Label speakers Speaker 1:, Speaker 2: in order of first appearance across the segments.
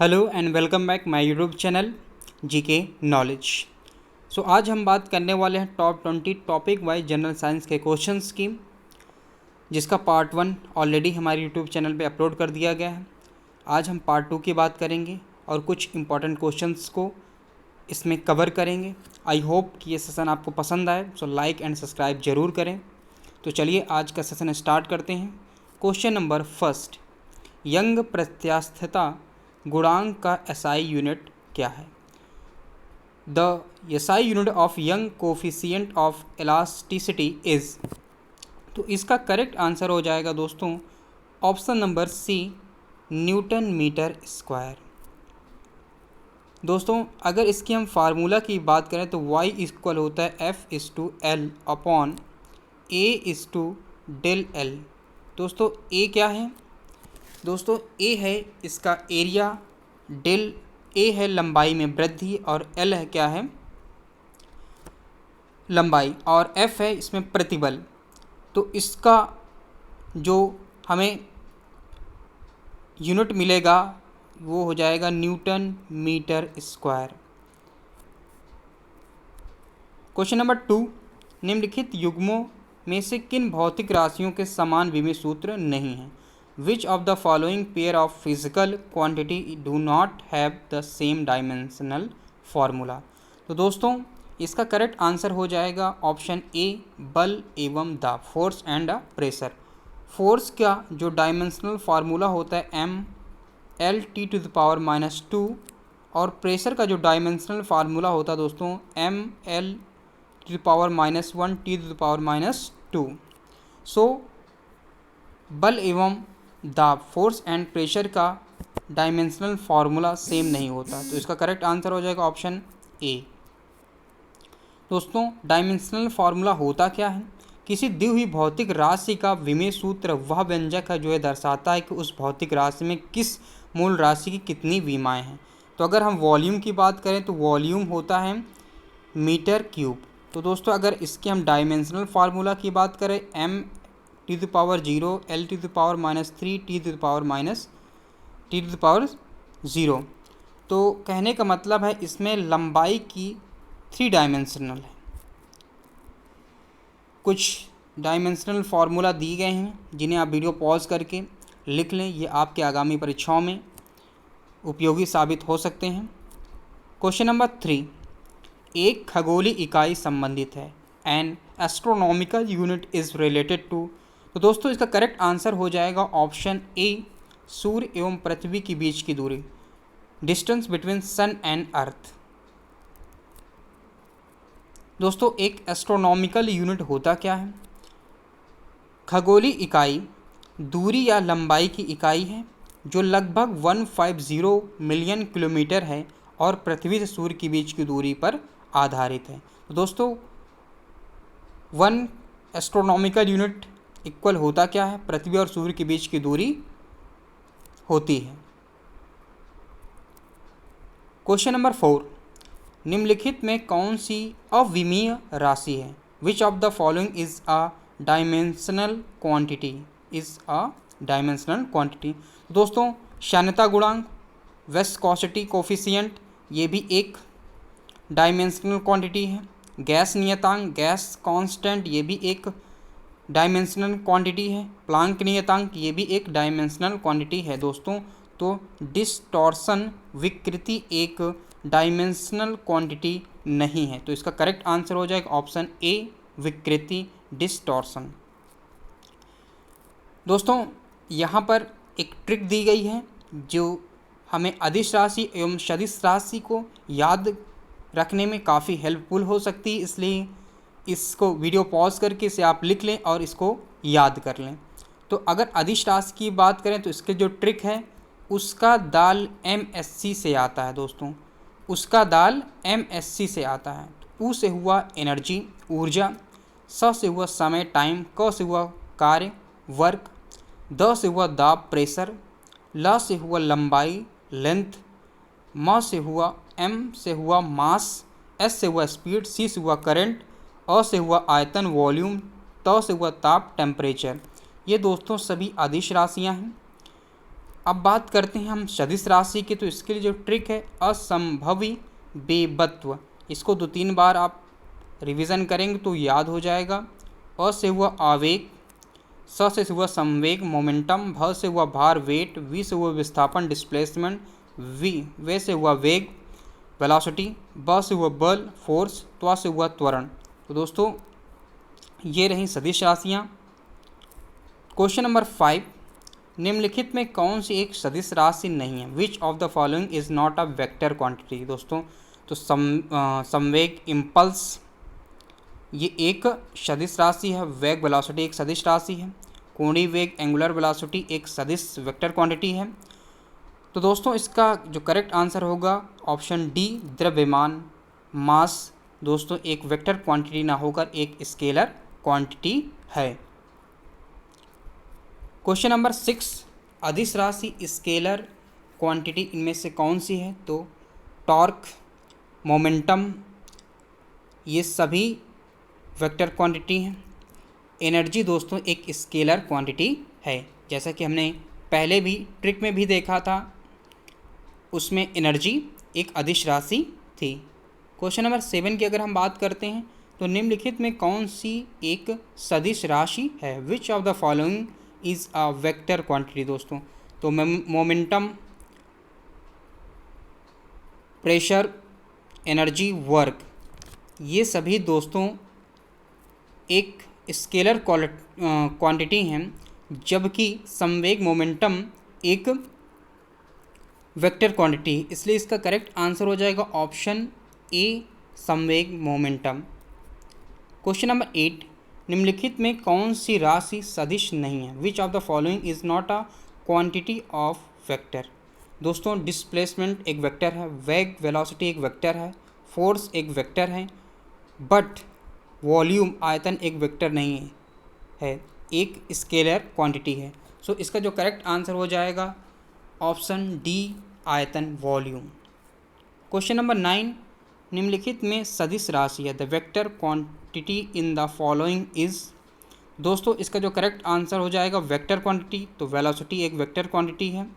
Speaker 1: Hello and welcome back my YouTube channel GK knowledge. आज हम बात करने वाले हैं top 20 topic wise general science के क्वेश्चंस की, जिसका पार्ट 1 ऑलरेडी हमारे यूट्यूब चैनल पे अपलोड कर दिया गया है। आज हम पार्ट 2 की बात करेंगे और कुछ इंपॉर्टेंट क्वेश्चंस को इसमें कवर करेंगे। आई होप कि ये सेशन आपको पसंद आए, सो लाइक एंड सब्सक्राइब ज़रूर करें। तो चलिए आज का सेशन स्टार्ट करते हैं। क्वेश्चन नंबर फर्स्ट, यंग प्रत्यास्थता गुणांक का एसआई यूनिट क्या है? The SI unit of Young coefficient of elasticity is. तो इसका करेक्ट आंसर हो जाएगा दोस्तों option number C, Newton metre square. दोस्तों अगर इसकी हम फार्मूला की बात करें तो y इक्वल होता है F/L अपॉन A/del L। दोस्तों A क्या है? दोस्तों A है इसका एरिया, डेल A है लंबाई में वृद्धि और L है क्या है? लंबाई, और F है इसमें प्रतिबल। तो इसका जो हमें यूनिट मिलेगा वो हो जाएगा Newton metre square. Question number 2, निम्नलिखित युग्मों में से किन भौतिक राशियों के समान विमीय सूत्र नहीं है? Which of the following pair of physical quantity do not have the same dimensional formula? तो दोस्तों इसका करेक्ट आंसर हो जाएगा ऑप्शन ए, बल एवं the force and the pressure. Force का जो डायमेंशनल फार्मूला होता है m(L)T⁻², और प्रेशर का जो डायमेंशनल फार्मूला होता है दोस्तों m(L)(1)T⁻²। सो बल एवं द फोर्स एंड प्रेशर का डायमेंशनल फार्मूला सेम नहीं होता, तो इसका करेक्ट आंसर हो जाएगा ऑप्शन ए। दोस्तों डायमेंशनल फार्मूला होता क्या है? किसी दी हुई भौतिक राशि का विमीय सूत्र वह व्यंजक है जो ये दर्शाता है कि उस भौतिक राशि में किस मूल राशि की कितनी विमाएँ हैं। तो अगर हम वॉल्यूम की बात करें तो वॉल्यूम होता है मीटर क्यूब। तो दोस्तों अगर इसके हम डायमेंशनल फार्मूला की बात करें m(T⁻0), L⁻³ T⁻0। तो कहने का मतलब है इसमें लंबाई की 3 डायमेंशनल है। कुछ डायमेंशनल फार्मूला दिए गए हैं जिन्हें आप वीडियो पॉज करके लिख लें, ये आपके आगामी परीक्षाओं में उपयोगी साबित हो सकते हैं। क्वेश्चन नंबर 3, एक खगोलीय इकाई संबंधित है, an astronomical unit is related to. तो दोस्तों इसका करेक्ट आंसर हो जाएगा ऑप्शन ए, सूर्य एवं पृथ्वी के बीच की दूरी, distance between sun and earth. दोस्तों एक एस्ट्रोनॉमिकल यूनिट होता क्या है? खगोलीय इकाई दूरी या लंबाई की इकाई है जो लगभग 150 मिलियन किलोमीटर है और पृथ्वी से सूर्य के बीच की दूरी पर आधारित है। तो दोस्तों 1 एस्ट्रोनॉमिकल यूनिट इक्वल होता क्या है? पृथ्वी और सूर्य के बीच की दूरी होती है। क्वेश्चन नंबर 4, निम्नलिखित में कौन सी अविमीय राशि है? Which of the following is a dimensional quantity? दोस्तों श्यानता गुणांक, विस्कोसिटी कोफिशिएंट, ये भी एक डायमेंशनल क्वांटिटी है। गैस नियतांक, गैस कांस्टेंट, ये भी एक डायमेंशनल क्वांटिटी है। प्लांक नियतांक, ये भी एक डायमेंशनल क्वांटिटी है दोस्तों। तो डिस्टॉर्शन, विकृति एक डायमेंशनल क्वांटिटी नहीं है, तो इसका करेक्ट आंसर हो जाएगा ऑप्शन ए, विकृति, डिस्टॉर्शन। दोस्तों यहाँ पर एक ट्रिक दी गई है जो हमें अदिश राशि एवं सदिश राशि को याद रखने में काफ़ी हेल्पफुल हो सकती है, इसलिए इसको वीडियो पॉज करके इसे आप लिख लें और इसको याद कर लें। तो अगर अदिश राशि की बात करें तो इसके जो ट्रिक है उसका दाल MSc से आता है दोस्तों, उसका दाल MSc से आता है। उ से हुआ एनर्जी, ऊर्जा, स से हुआ समय, टाइम, क से हुआ कार्य, वर्क, द से हुआ दाब, प्रेशर, ल से हुआ लंबाई, लेंथ, म से हुआ, m से हुआ मास, s से हुआ स्पीड, c से हुआ करंट, अ से हुआ आयतन, वॉल्यूम, त से हुआ ताप, टेम्परेचर। ये दोस्तों सभी अदिश राशियाँ हैं। अब बात करते हैं हम सदिश राशि की। तो इसके लिए जो ट्रिक है असंभवी बेबत्व, इसको 2-3 बार आप रिवीजन करेंगे तो याद हो जाएगा। अ से हुआ आवेग, स से हुआ संवेग मोमेंटम, भ से हुआ भार वेट, वी से हुआ विस्थापन डिस्प्लेसमेंट, वे से हुआ वेग वेलोसिटी, ब से हुआ बल फोर्स, त्वा से हुआ त्वरण। तो दोस्तों ये रही सदिश राशियाँ। क्वेश्चन नंबर 5, निम्नलिखित में कौन सी एक सदिश राशि नहीं है? Which of the following is not a vector quantity. दोस्तों तो संवेग इम्पल्स ये एक सदिश राशि है, वेग वेलोसिटी एक सदिश राशि है, कोणीय वेग एंगुलर वेलोसिटी एक सदिश वेक्टर क्वांटिटी है। तो दोस्तों इसका जो करेक्ट आंसर होगा ऑप्शन डी द्रव्यमान मास, दोस्तों एक वेक्टर क्वांटिटी ना होकर एक स्केलर क्वांटिटी है। क्वेश्चन नंबर 6, अदिश राशि स्केलर क्वांटिटी इनमें से कौन सी है? तो टॉर्क मोमेंटम ये सभी वेक्टर क्वांटिटी हैं। एनर्जी दोस्तों एक स्केलर क्वांटिटी है, जैसा कि हमने पहले भी ट्रिक में भी देखा था, उसमें एनर्जी एक अदिश राशि थी। क्वेश्चन नंबर 7 की अगर हम बात करते हैं तो निम्नलिखित में कौन सी एक सदिश राशि है? Which of the following is a vector quantity. दोस्तों तो मोमेंटम, प्रेशर, एनर्जी, वर्क ये सभी दोस्तों एक स्केलर क्वांटिटी हैं, जबकि संवेग मोमेंटम एक वेक्टर क्वांटिटी, इसलिए इसका करेक्ट आंसर हो जाएगा ऑप्शन ए संवेग मोमेंटम। क्वेश्चन नंबर 8, निम्नलिखित में कौन सी राशि सदिश नहीं है? Which of the following is not a quantity of vector. दोस्तों डिस्प्लेसमेंट एक वेक्टर है, वेग वेलोसिटी एक वेक्टर है, फोर्स एक वेक्टर है, बट वॉल्यूम आयतन एक वेक्टर नहीं है, एक स्केलर क्वांटिटी है। सो इसका जो करेक्ट आंसर हो जाएगा ऑप्शन डी आयतन वॉल्यूम। क्वेश्चन नंबर 9, निम्नलिखित में सदिश राशि है the vector quantity in the following is. दोस्तों इसका जो करेक्ट आंसर हो जाएगा वेक्टर क्वांटिटी, तो वेलोसिटी एक वेक्टर क्वांटिटी है,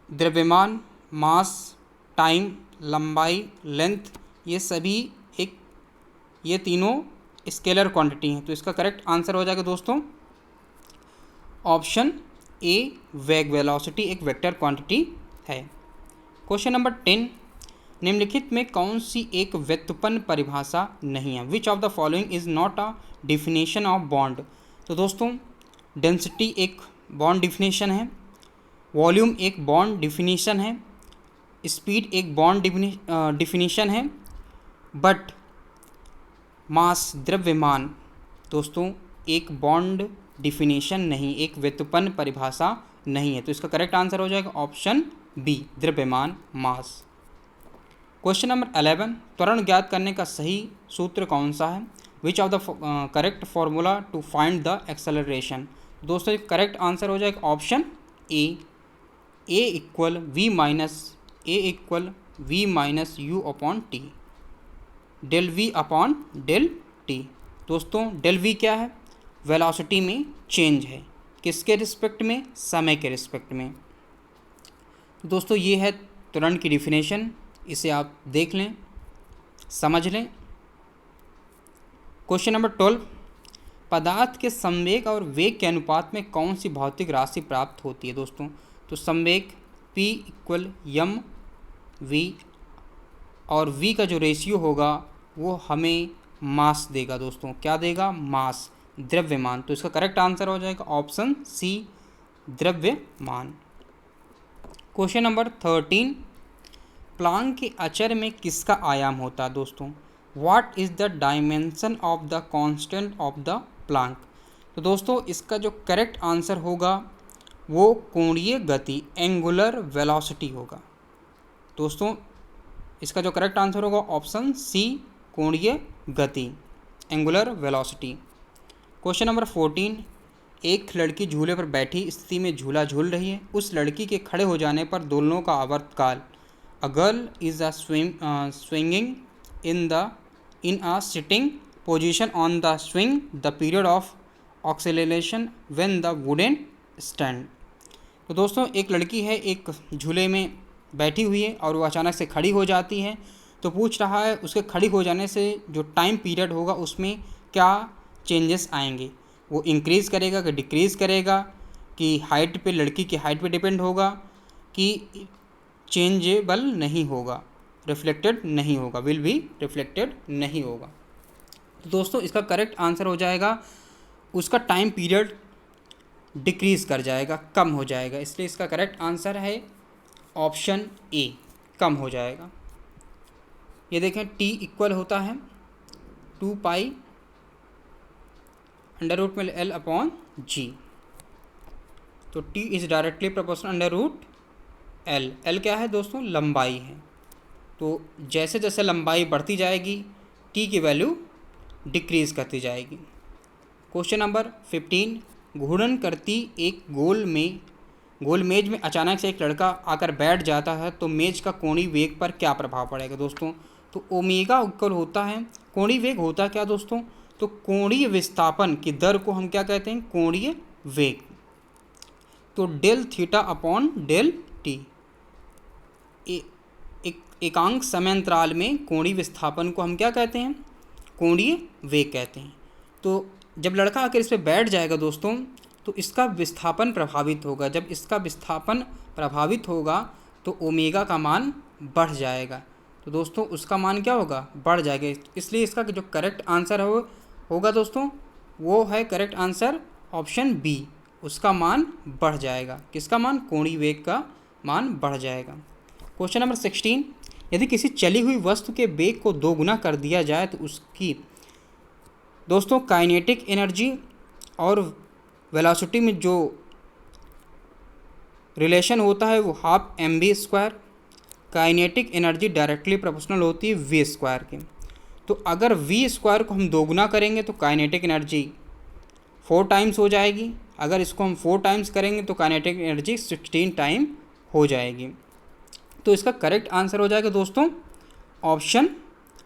Speaker 1: द्रव्यमान, मास, टाइम, लंबाई, लेंथ ये सभी ये तीनों स्केलर क्वांटिटी हैं। तो इसका करेक्ट आंसर हो जाएगा दोस्तों ऑप्शन ए वेग वेलोसिटी एक वेक्टर क्वांटिटी है। क्वेश्चन नंबर 10, निम्नलिखित में कौन सी एक व्युत्पन्न परिभाषा नहीं है? Which of the following is not a definition of bond. तो दोस्तों डेंसिटी एक बॉन्ड डिफिनेशन है, वॉल्यूम एक बॉन्ड डिफिनेशन है, स्पीड एक बॉन्ड डिफिनेशन है, बट मास द्रव्यमान दोस्तों एक बॉन्ड डिफिनेशन नहीं, एक व्युत्पन्न परिभाषा नहीं है। तो इसका करेक्ट आंसर हो जाएगा ऑप्शन बी द्रव्यमान मास। क्वेश्चन नंबर 11, त्वरण ज्ञात करने का सही सूत्र कौन सा है? Which of the correct formula to find the acceleration. दोस्तों करेक्ट आंसर हो जाएगा option A equal V minus U upon T, del V upon del T. दोस्तों डेल वी क्या है? वेलोसिटी में चेंज है, किसके रिस्पेक्ट में? समय के रिस्पेक्ट में। दोस्तों ये है त्वरण की डिफिनेशन, इसे आप देख लें, समझ लें। क्वेश्चन नंबर 12, पदार्थ के संवेग और वेग के अनुपात में कौन सी भौतिक राशि प्राप्त होती है? दोस्तों तो संवेग P इक्वल यम वी, और v का जो रेशियो होगा वो हमें मास देगा। दोस्तों क्या देगा? मास, द्रव्यमान। तो इसका करेक्ट आंसर हो जाएगा ऑप्शन सी द्रव्यमान। क्वेश्चन नंबर 13, प्लांक के अचर में किसका आयाम होता है? दोस्तों what is the dimension of the constant of the Planck. तो दोस्तों इसका जो करेक्ट आंसर होगा वो कोणीय गति एंगुलर वेलोसिटी होगा। दोस्तों इसका जो करेक्ट आंसर होगा ऑप्शन सी कोणीय गति एंगुलर वेलोसिटी। क्वेश्चन नंबर 14, एक लड़की झूले पर बैठी स्थिति में झूला झूल रही है, उस लड़की के खड़े हो जाने पर दोलनों का आवर्तकाल। A girl is a swinging in a sitting position on the swing, the period of oscillation when the wooden stand. तो दोस्तों एक लड़की है, एक झूले में बैठी हुई है और वो अचानक से खड़ी हो जाती है। तो पूछ रहा है उसके खड़ी हो जाने से जो टाइम पीरियड होगा उसमें क्या चेंजेस आएंगे, वो इंक्रीज़ करेगा कि डिक्रीज़ करेगा, कि हाइट पे, लड़की की हाइट पे डिपेंड होगा, कि चेंजेबल नहीं होगा, रिफ्लेक्टेड नहीं होगा, विल बी रिफ्लेक्टेड नहीं होगा। तो दोस्तों इसका करेक्ट आंसर हो जाएगा उसका टाइम पीरियड डिक्रीज़ कर जाएगा, कम हो जाएगा, इसलिए इसका करेक्ट आंसर है ऑप्शन ए, कम हो जाएगा। ये देखें टी इक्वल होता है 2 पाई अंडर रूट में एल अपॉन जी। तो T is directly proportional under root L. L क्या है दोस्तों? लंबाई है। तो जैसे जैसे लंबाई बढ़ती जाएगी टी की वैल्यू डिक्रीज़ करती जाएगी। क्वेश्चन नंबर 15, घूर्णन करती एक गोल मेज में अचानक से एक लड़का आकर बैठ जाता है तो मेज का कोणीय वेग पर क्या प्रभाव पड़ेगा दोस्तों? तो ओमेगा इक्वल होता है, कोणीय वेग होता है क्या दोस्तों? तो कोणीय विस्थापन की दर को हम क्या कहते हैं? कोणीय वेग। तो del theta upon del T, एकांक समयांतराल में कोणीय विस्थापन को हम क्या कहते हैं? कोणीय वेग कहते हैं। तो जब लड़का आकर इस पर बैठ जाएगा दोस्तों तो इसका विस्थापन प्रभावित होगा। जब इसका विस्थापन प्रभावित होगा तो ओमेगा का मान बढ़ जाएगा। तो दोस्तों उसका मान क्या होगा? बढ़ जाएगा। इसलिए इसका जो करेक्ट आंसर होगा दोस्तों वो है करेक्ट आंसर ऑप्शन बी, उसका मान बढ़ जाएगा। किसका मान? कोणीय वेग का मान बढ़ जाएगा। क्वेश्चन नंबर 16, यदि किसी चली हुई वस्तु के वेग को 2 गुना कर दिया जाए तो उसकी दोस्तों काइनेटिक एनर्जी और वेलोसिटी में जो रिलेशन होता है वो half mv²। Kinetic energy directly proportional होती है v² के। तो अगर v² को हम 2 गुना करेंगे तो काइनेटिक एनर्जी 4 टाइम्स हो जाएगी। अगर इसको हम 4 टाइम्स करेंगे तो काइनेटिक एनर्जी 16 टाइम हो जाएगी। तो इसका करेक्ट आंसर हो जाएगा दोस्तों ऑप्शन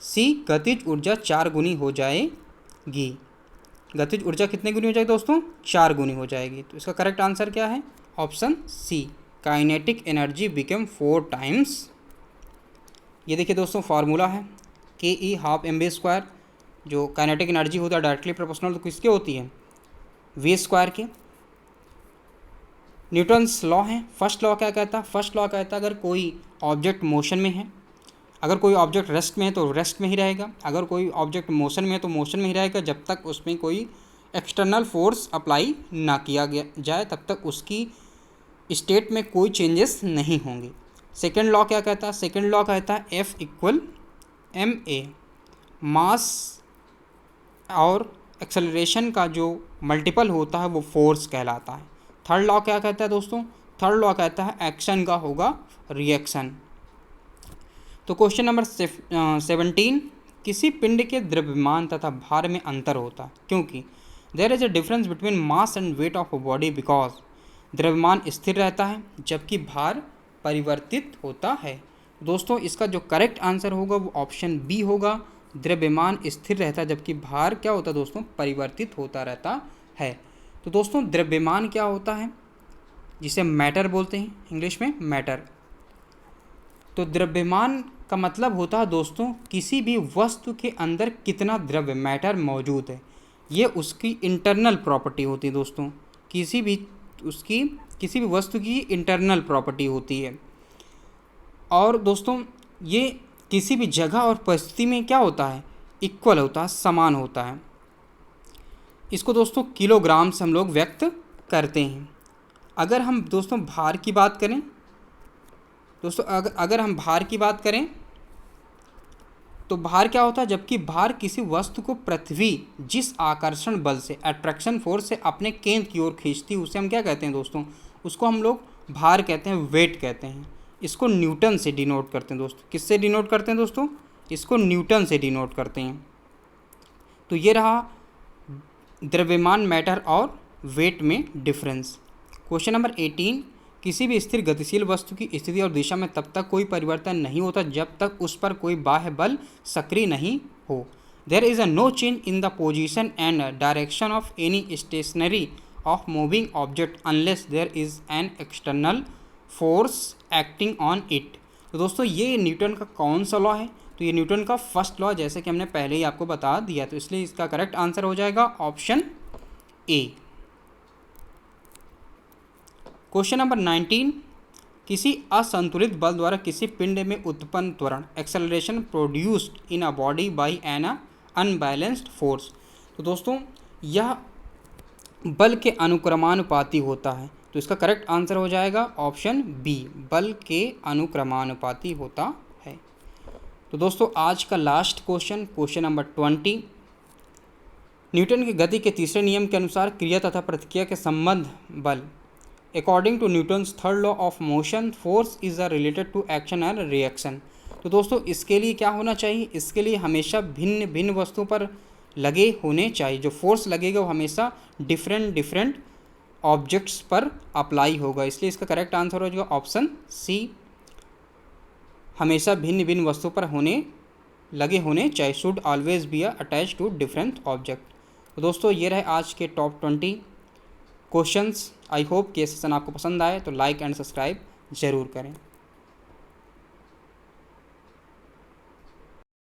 Speaker 1: सी, गतिज ऊर्जा 4 गुनी हो जाएगी। गतिज ऊर्जा कितने गुनी हो जाएगी दोस्तों? 4 गुनी हो जाएगी। तो इसका करेक्ट आंसर क्या है? Option C, kinetic energy become 4 times. ये देखिए दोस्तों फार्मूला है के ई हाफ mv²। जो काइनेटिक एनर्जी होता है डायरेक्टली प्रोपोर्शनल तो किसके होती है? v² के। न्यूटन्स लॉ है। फर्स्ट लॉ क्या कहता है? फर्स्ट लॉ कहता है अगर कोई ऑब्जेक्ट मोशन में है, अगर कोई ऑब्जेक्ट रेस्ट में है तो रेस्ट में ही रहेगा, अगर कोई ऑब्जेक्ट मोशन में है तो मोशन में ही रहेगा, जब तक उसमें कोई एक्सटर्नल फोर्स अप्लाई ना किया गया जाए तब तक उसकी स्टेट में कोई चेंजेस नहीं होंगे। सेकेंड लॉ क्या कहता है? सेकेंड लॉ कहता है F इक्वल ma, मास और एक्सेलरेशन का जो मल्टीपल होता है वो फोर्स कहलाता है। थर्ड लॉ क्या कहता है दोस्तों? थर्ड लॉ कहता है एक्शन का होगा रिएक्शन। तो क्वेश्चन नंबर 17, किसी पिंड के द्रव्यमान तथा भार में अंतर होता है क्योंकि there is a difference between mass and weight of a body because द्रव्यमान स्थिर रहता है जबकि भार परिवर्तित होता है। दोस्तों इसका जो करेक्ट आंसर होगा वो ऑप्शन बी होगा, द्रव्यमान स्थिर रहता है जबकि भार क्या होता है दोस्तों? परिवर्तित होता रहता है। तो दोस्तों द्रव्यमान क्या होता है? जिसे मैटर बोलते हैं इंग्लिश में, मैटर। तो द्रव्यमान का मतलब होता है दोस्तों किसी भी वस्तु के अंदर कितना द्रव्य, मैटर मौजूद है। ये उसकी इंटरनल प्रॉपर्टी होती है दोस्तों। किसी भी वस्तु की इंटरनल प्रॉपर्टी होती है। और दोस्तों ये किसी भी जगह और परिस्थिति में क्या होता है? इक्वल होता है, समान होता है। इसको दोस्तों किलोग्राम से हम लोग व्यक्त करते हैं। अगर हम दोस्तों भार की बात करें दोस्तों, अगर हम भार की बात करें तो भार क्या होता है? जबकि भार किसी वस्तु को पृथ्वी जिस आकर्षण बल से, अट्रैक्शन फोर्स से अपने केंद्र की ओर खींचती है उसे हम क्या कहते हैं दोस्तों? उसको हम लोग भार कहते हैं, वेट कहते हैं। इसको न्यूटन से डिनोट करते हैं दोस्तों। किससे डिनोट करते हैं दोस्तों? इसको न्यूटन से डिनोट करते हैं। तो ये रहा द्रव्यमान, मैटर और वेट में डिफरेंस। क्वेश्चन नंबर 18, किसी भी स्थिर गतिशील वस्तु की स्थिति और दिशा में तब तक कोई परिवर्तन नहीं होता जब तक उस पर कोई बाह्य बल सक्रिय नहीं हो। There is a no change in the position and direction of any stationary of moving object unless there is an external force acting on it. तो दोस्तों ये न्यूटन का कौन सा लॉ है? तो ये न्यूटन का फर्स्ट लॉ, जैसे कि हमने पहले ही आपको बता दिया, तो इसलिए इसका करेक्ट आंसर हो जाएगा ऑप्शन ए। क्वेश्चन नंबर 19, किसी असंतुलित बल द्वारा किसी पिंड में उत्पन्न त्वरण acceleration produced in a body by N unbalanced force. तो दोस्तों यह बल के अनुक्रमानुपाती होता है, तो इसका करेक्ट आंसर हो जाएगा ऑप्शन बी, बल के अनुक्रमानुपाती होता है। तो दोस्तों आज का last question, question number 20, Newton की गति के तीसरे नियम के अनुसार क्रिया तथा प्रतिक्रिया के संबंध बल, according to Newton's third law of motion force is a related to action and reaction. तो दोस्तों इसके लिए क्या होना चाहिए? इसके लिए हमेशा भिन्न भिन्न वस्तुओं पर लगे होने चाहिए। जो फोर्स लगेगा वो हमेशा डिफरेंट ऑब्जेक्ट्स पर अप्लाई होगा, इसलिए इसका करेक्ट आंसर हो जाएगा ऑप्शन सी, हमेशा भिन्न भिन्न वस्तुओं पर लगे होने चाहिए, should always be attach to different object. तो दोस्तों ये रहे आज के टॉप 20 क्वेश्चंस। आई होप कि ये सेशन आपको पसंद आए, तो लाइक एंड सब्सक्राइब ज़रूर करें।